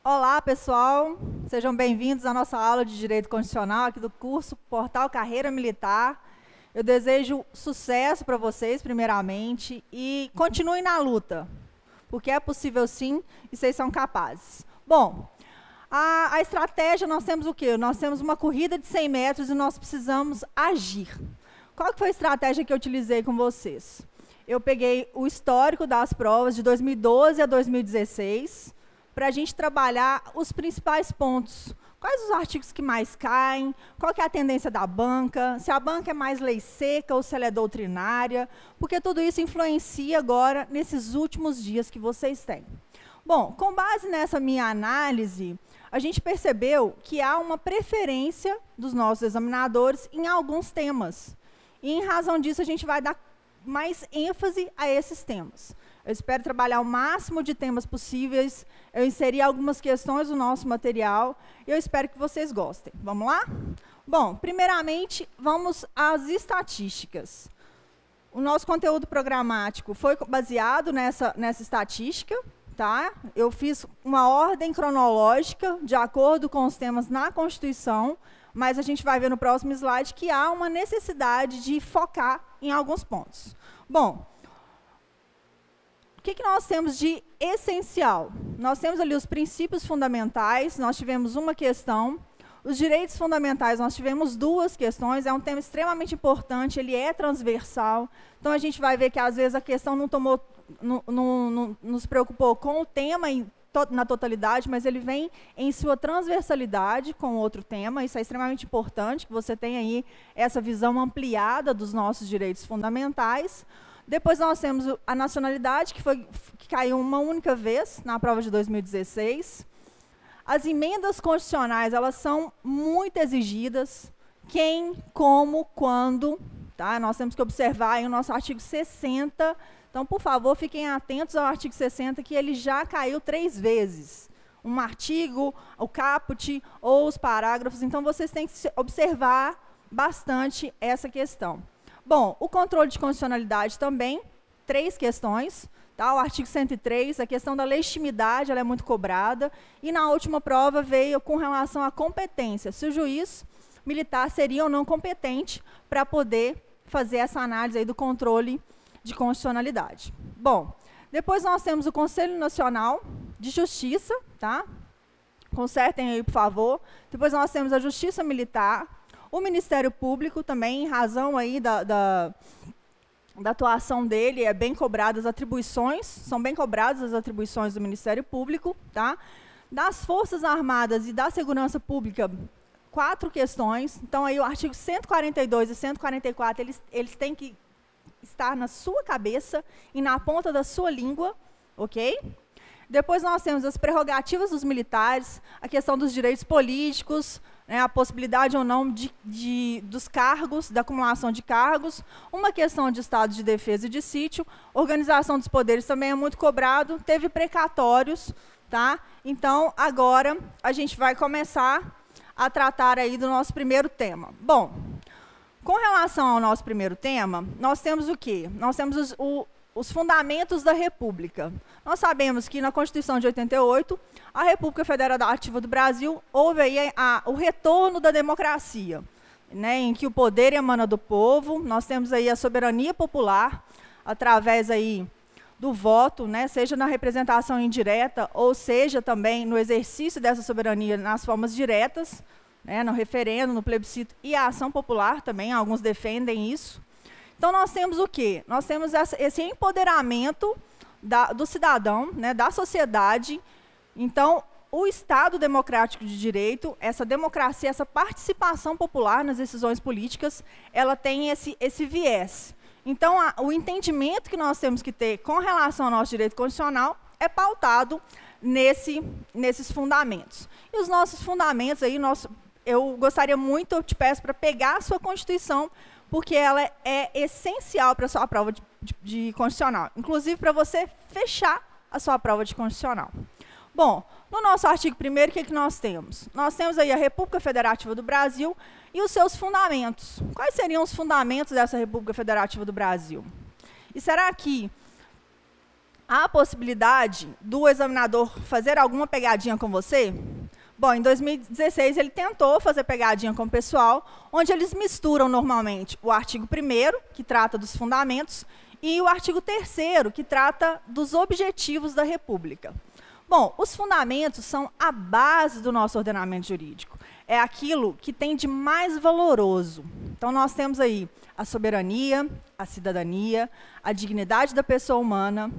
Olá, pessoal. Sejam bem-vindos à nossa aula de Direito Constitucional aqui do curso Portal Carreira Militar. Eu desejo sucesso para vocês, primeiramente, e continuem na luta, porque é possível sim e vocês são capazes. Bom, a estratégia, nós temos o quê? Nós temos uma corrida de 100 metros e nós precisamos agir. Qual que foi a estratégia que eu utilizei com vocês? Eu peguei o histórico das provas de 2012 a 2016, para a gente trabalhar os principais pontos. Quais os artigos que mais caem, qual que é a tendência da banca, se a banca é mais lei seca ou se ela é doutrinária, porque tudo isso influencia agora nesses últimos dias que vocês têm. Bom, com base nessa minha análise, a gente percebeu que há uma preferência dos nossos examinadores em alguns temas. E, em razão disso, a gente vai dar mais ênfase a esses temas. Eu espero trabalhar o máximo de temas possíveis, eu inseri algumas questões no nosso material, e eu espero que vocês gostem. Vamos lá? Bom, primeiramente, vamos às estatísticas. O nosso conteúdo programático foi baseado nessa estatística, tá? Eu fiz uma ordem cronológica, de acordo com os temas na Constituição, mas a gente vai ver no próximo slide que há uma necessidade de focar em alguns pontos. Bom, o que nós temos de essencial? Nós temos ali os princípios fundamentais, nós tivemos uma questão. Os direitos fundamentais, nós tivemos duas questões, é um tema extremamente importante, ele é transversal. Então, a gente vai ver que, às vezes, a questão não nos preocupou com o tema na totalidade, mas ele vem em sua transversalidade com outro tema. Isso é extremamente importante, que você tenha aí essa visão ampliada dos nossos direitos fundamentais. Depois nós temos a nacionalidade, que caiu uma única vez na prova de 2016. As emendas constitucionais, elas são muito exigidas. Quem, como, quando. Tá? Nós temos que observar aí o nosso artigo 60. Então, por favor, fiquem atentos ao artigo 60, que ele já caiu 3 vezes. Um artigo, o caput ou os parágrafos. Então, vocês têm que observar bastante essa questão. Bom, o controle de constitucionalidade também, 3 questões. Tá? O artigo 103, a questão da legitimidade, ela é muito cobrada. E na última prova veio com relação à competência, se o juiz militar seria ou não competente para poder fazer essa análise aí do controle de constitucionalidade. Bom, depois nós temos o Conselho Nacional de Justiça, tá? Consertem aí, por favor. Depois nós temos a Justiça Militar, o Ministério Público também, em razão aí da atuação dele, é bem cobradas as atribuições, são bem cobradas as atribuições do Ministério Público, tá? Das Forças Armadas e da Segurança Pública, 4 questões. Então, aí o artigo 142 e 144, eles têm que estar na sua cabeça e na ponta da sua língua, ok? Depois nós temos as prerrogativas dos militares, a questão dos direitos políticos, né, a possibilidade ou não dos cargos, da acumulação de cargos, uma questão de estado de defesa e de sítio, organização dos poderes também é muito cobrado, teve precatórios, tá? Então, agora a gente vai começar a tratar aí do nosso primeiro tema. Bom, com relação ao nosso primeiro tema, nós temos o quê? Nós temos os fundamentos da República. Nós sabemos que na Constituição de 88, a República Federativa do Brasil, houve aí o retorno da democracia, né, em que o poder emana do povo. Nós temos aí a soberania popular, através aí do voto, né, seja na representação indireta, ou seja também no exercício dessa soberania nas formas diretas, né, no referendo, no plebiscito e a ação popular também, alguns defendem isso. Então, nós temos o quê? Nós temos esse empoderamento do cidadão, né, da sociedade. Então, o Estado democrático de direito, essa democracia, essa participação popular nas decisões políticas, ela tem esse viés. Então, o entendimento que nós temos que ter com relação ao nosso direito constitucional é pautado nesses fundamentos. E os nossos fundamentos, aí, eu gostaria muito, eu te peço para pegar a sua Constituição, porque ela é essencial para a sua prova de constitucional, inclusive para você fechar a sua prova de constitucional. Bom, no nosso artigo 1º, o que nós temos? Nós temos aí a República Federativa do Brasil e os seus fundamentos. Quais seriam os fundamentos dessa República Federativa do Brasil? E será que há a possibilidade do examinador fazer alguma pegadinha com você? Bom, em 2016 ele tentou fazer pegadinha com o pessoal, onde eles misturam normalmente o artigo 1º, que trata dos fundamentos, e o artigo 3º, que trata dos objetivos da República. Bom, os fundamentos são a base do nosso ordenamento jurídico. É aquilo que tem de mais valoroso. Então, nós temos aí a soberania, a cidadania, a dignidade da pessoa humana.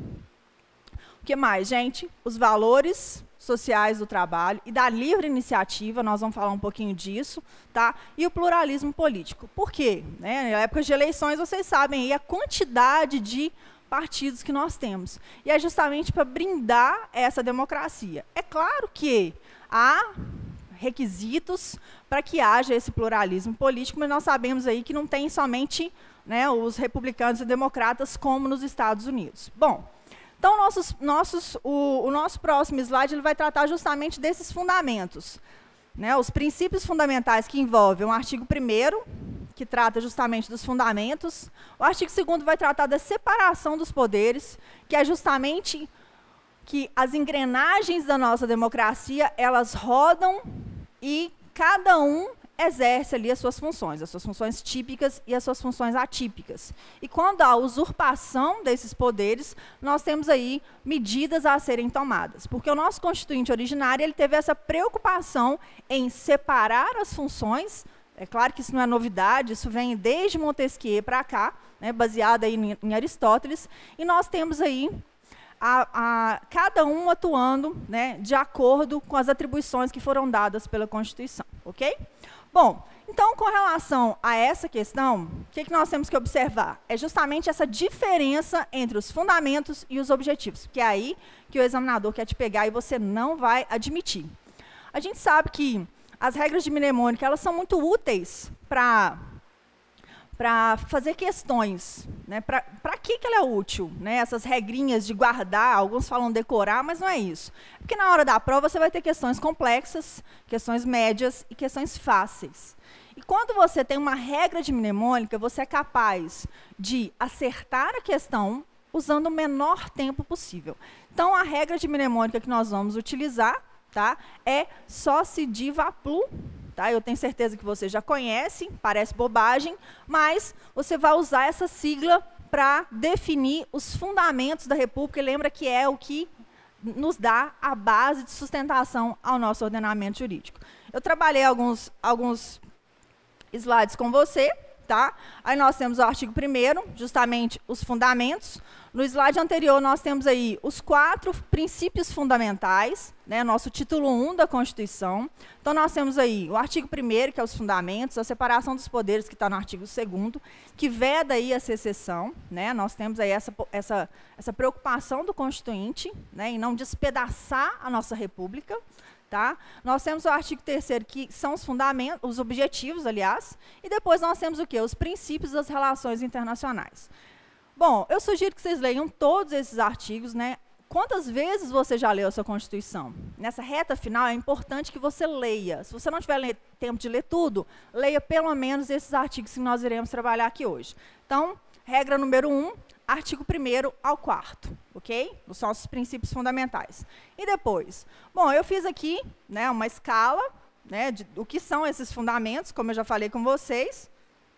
O que mais, gente? Os valores sociais do trabalho e da livre iniciativa, nós vamos falar um pouquinho disso, tá? E o pluralismo político. Por quê? Né? Na época de eleições, vocês sabem aí a quantidade de partidos que nós temos. E é justamente para brindar essa democracia. É claro que há requisitos para que haja esse pluralismo político, mas nós sabemos aí que não tem somente, né, os republicanos e democratas como nos Estados Unidos. Bom, então o nosso próximo slide ele vai tratar justamente desses fundamentos, né, os princípios fundamentais que envolvem o artigo 1º, que trata justamente dos fundamentos, o artigo 2º vai tratar da separação dos poderes, que é justamente que as engrenagens da nossa democracia, elas rodam e cada um exerce ali as suas funções típicas e as suas funções atípicas. E quando há usurpação desses poderes, nós temos aí medidas a serem tomadas. Porque o nosso Constituinte originário, ele teve essa preocupação em separar as funções. É claro que isso não é novidade, isso vem desde Montesquieu para cá, né, baseado aí em Aristóteles, e nós temos aí cada um atuando, né, de acordo com as atribuições que foram dadas pela Constituição, ok? Bom, então, com relação a essa questão, o que nós temos que observar? É justamente essa diferença entre os fundamentos e os objetivos, que é aí que o examinador quer te pegar e você não vai admitir. A gente sabe que as regras de mnemônica, elas são muito úteis para fazer questões, né? Para que ela é útil? Né? Essas regrinhas de guardar, alguns falam decorar, mas não é isso. Porque na hora da prova você vai ter questões complexas, questões médias e questões fáceis. E quando você tem uma regra de mnemônica, você é capaz de acertar a questão usando o menor tempo possível. Então, a regra de mnemônica que nós vamos utilizar, tá, é Saussure-Vaplu. Tá? Eu tenho certeza que você já conhece, parece bobagem, mas você vai usar essa sigla para definir os fundamentos da República, e lembra que é o que nos dá a base de sustentação ao nosso ordenamento jurídico. Eu trabalhei alguns slides com você, tá? Aí nós temos o artigo 1º, justamente os fundamentos. No slide anterior, nós temos aí os 4 princípios fundamentais, né, nosso título 1 da Constituição. Então, nós temos aí o artigo 1º, que é os fundamentos, a separação dos poderes, que está no artigo 2º, que veda aí a secessão, né, nós temos aí essa preocupação do Constituinte, né, em não despedaçar a nossa República. Tá? Nós temos o artigo 3º, que são os fundamentos, os objetivos, aliás, e depois nós temos o quê? Os princípios das relações internacionais. Bom, eu sugiro que vocês leiam todos esses artigos, né? Quantas vezes você já leu a sua Constituição? Nessa reta final, é importante que você leia. Se você não tiver tempo de ler tudo, leia pelo menos esses artigos que nós iremos trabalhar aqui hoje. Então, regra número 1, artigo 1º ao 4º, ok? Os nossos princípios fundamentais. E depois? Bom, eu fiz aqui, né, uma escala, né, do que são esses fundamentos, como eu já falei com vocês.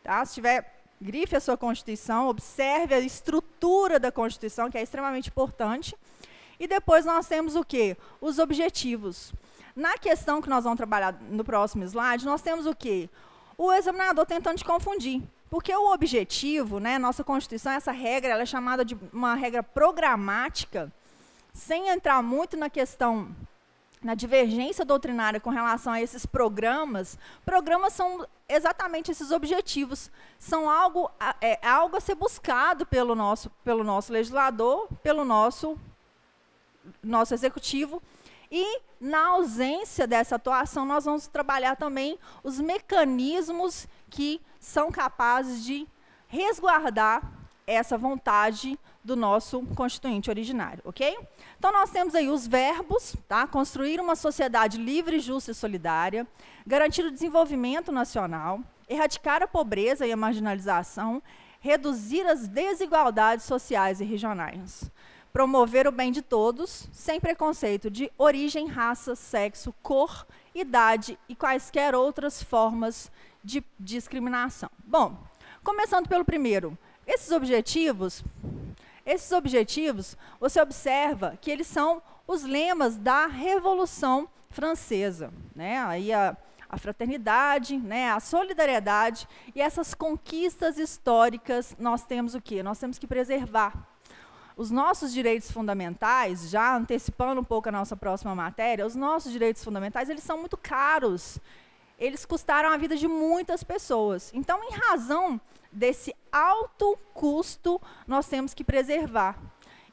Tá? Se tiver, grife a sua Constituição, observe a estrutura da Constituição, que é extremamente importante. E depois nós temos o quê? Os objetivos. Na questão que nós vamos trabalhar no próximo slide, nós temos o quê? O examinador tentando te confundir. Porque o objetivo, né, nossa Constituição, essa regra, ela é chamada de uma regra programática, sem entrar muito na questão, na divergência doutrinária com relação a esses programas. Programas são exatamente esses objetivos, são algo a ser buscado pelo nosso legislador, pelo nosso executivo. E, na ausência dessa atuação, nós vamos trabalhar também os mecanismos que são capazes de resguardar essa vontade do nosso Constituinte originário, ok? Então, nós temos aí os verbos, tá? Construir uma sociedade livre, justa e solidária, garantir o desenvolvimento nacional, erradicar a pobreza e a marginalização, reduzir as desigualdades sociais e regionais. promover o bem de todos, sem preconceito de origem, raça, sexo, cor, idade e quaisquer outras formas de discriminação. Bom, começando pelo primeiro, esses objetivos, você observa que eles são os lemas da Revolução Francesa, né? Aí a fraternidade, né? A solidariedade e essas conquistas históricas, nós temos o quê? Nós temos que preservar. Os nossos direitos fundamentais, já antecipando um pouco a nossa próxima matéria, os nossos direitos fundamentais, eles são muito caros. Eles custaram a vida de muitas pessoas. Então, em razão desse alto custo, nós temos que preservar.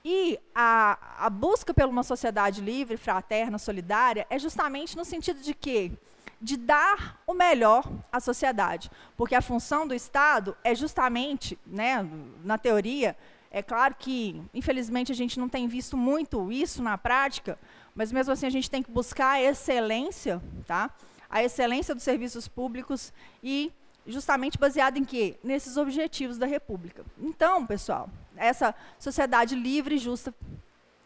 E a busca por uma sociedade livre, fraterna, solidária, é justamente no sentido de quê? De dar o melhor à sociedade. Porque a função do Estado é justamente, né, na teoria, é claro que, infelizmente, a gente não tem visto muito isso na prática, mas mesmo assim a gente tem que buscar a excelência, tá? A excelência dos serviços públicos e justamente baseado em quê? Nesses objetivos da República. Então, pessoal, essa sociedade livre, justa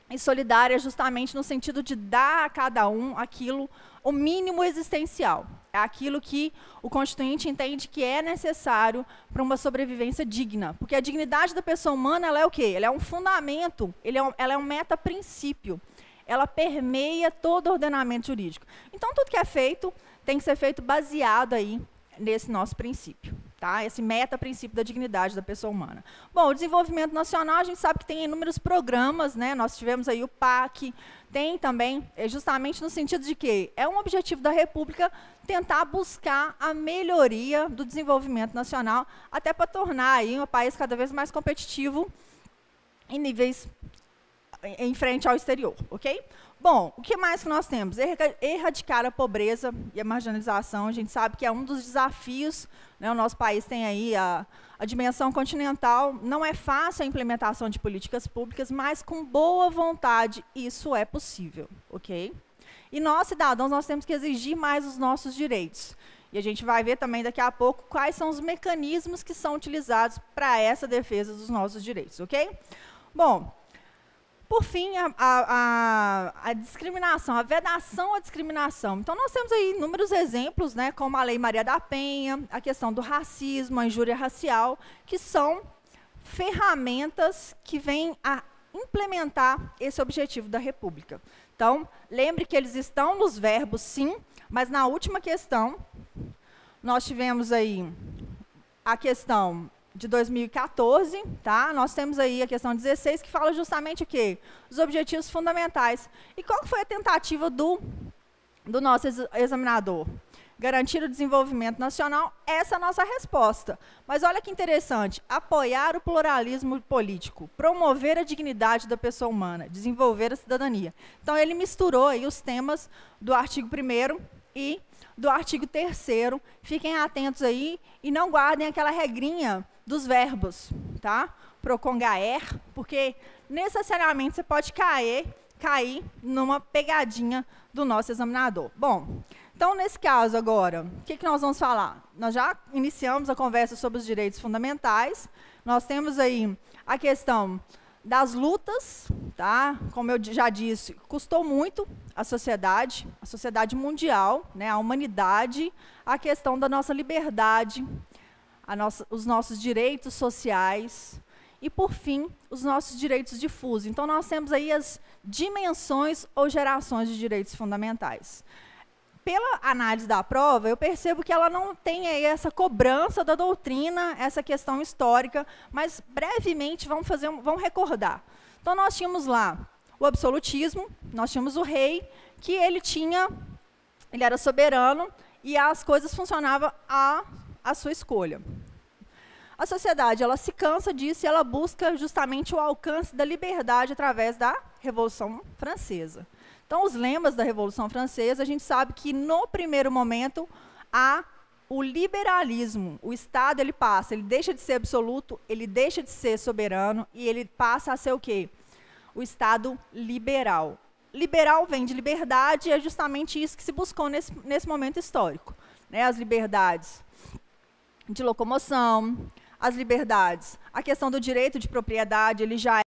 e solidária justamente no sentido de dar a cada um aquilo, o mínimo existencial. É aquilo que o Constituinte entende que é necessário para uma sobrevivência digna. Porque a dignidade da pessoa humana, ela é o quê? Ela é um fundamento, ela é um meta-princípio. Ela permeia todo o ordenamento jurídico. Então, tudo que é feito tem que ser feito baseado aí nesse nosso princípio, tá? Esse meta-princípio da dignidade da pessoa humana. Bom, o desenvolvimento nacional, a gente sabe que tem inúmeros programas, né? Nós tivemos aí o PAC, tem também, justamente no sentido de que é um objetivo da República tentar buscar a melhoria do desenvolvimento nacional, até para tornar aí um país cada vez mais competitivo em níveis em frente ao exterior, ok? Bom, o que mais que nós temos? Erradicar a pobreza e a marginalização. A gente sabe que é um dos desafios, né? O nosso país tem aí a dimensão continental. Não é fácil a implementação de políticas públicas, mas com boa vontade isso é possível, ok? E nós, cidadãos, nós temos que exigir mais os nossos direitos. E a gente vai ver também daqui a pouco quais são os mecanismos que são utilizados para essa defesa dos nossos direitos, ok? Bom, por fim, a discriminação, a vedação à discriminação. Então, nós temos aí inúmeros exemplos, né, como a Lei Maria da Penha, a questão do racismo, a injúria racial, que são ferramentas que vêm a implementar esse objetivo da República. Então, lembre que eles estão nos verbos, sim, mas na última questão, nós tivemos aí a questão de 2014, tá? Nós temos aí a questão 16, que fala justamente o quê? Os objetivos fundamentais. E qual foi a tentativa do nosso examinador? Garantir o desenvolvimento nacional, essa é a nossa resposta. Mas olha que interessante, apoiar o pluralismo político, promover a dignidade da pessoa humana, desenvolver a cidadania. Então, ele misturou aí os temas do artigo 1º e do artigo 3º. Fiquem atentos aí e não guardem aquela regrinha dos verbos, tá? Procongaer, porque necessariamente você pode cair numa pegadinha do nosso examinador. Bom, então, nesse caso agora, o que nós vamos falar? Nós já iniciamos a conversa sobre os direitos fundamentais. Nós temos aí a questão das lutas, tá? Como eu já disse, custou muito a sociedade mundial, né? A humanidade, a questão da nossa liberdade, os nossos direitos sociais e, por fim, os nossos direitos difusos. Então, nós temos aí as dimensões ou gerações de direitos fundamentais. Pela análise da prova, eu percebo que ela não tem aí essa cobrança da doutrina, essa questão histórica, mas brevemente vamos recordar. Então, nós tínhamos lá o absolutismo, nós tínhamos o rei, que ele era soberano e as coisas funcionavam a sua escolha. A sociedade, ela se cansa disso e ela busca justamente o alcance da liberdade através da Revolução Francesa. Então, os lemas da Revolução Francesa, a gente sabe que, no primeiro momento, há o liberalismo. O Estado, ele deixa de ser absoluto, ele deixa de ser soberano e ele passa a ser o quê? O Estado liberal. Liberal vem de liberdade e é justamente isso que se buscou nesse momento histórico, né? As liberdades de locomoção, as liberdades, a questão do direito de propriedade, ele já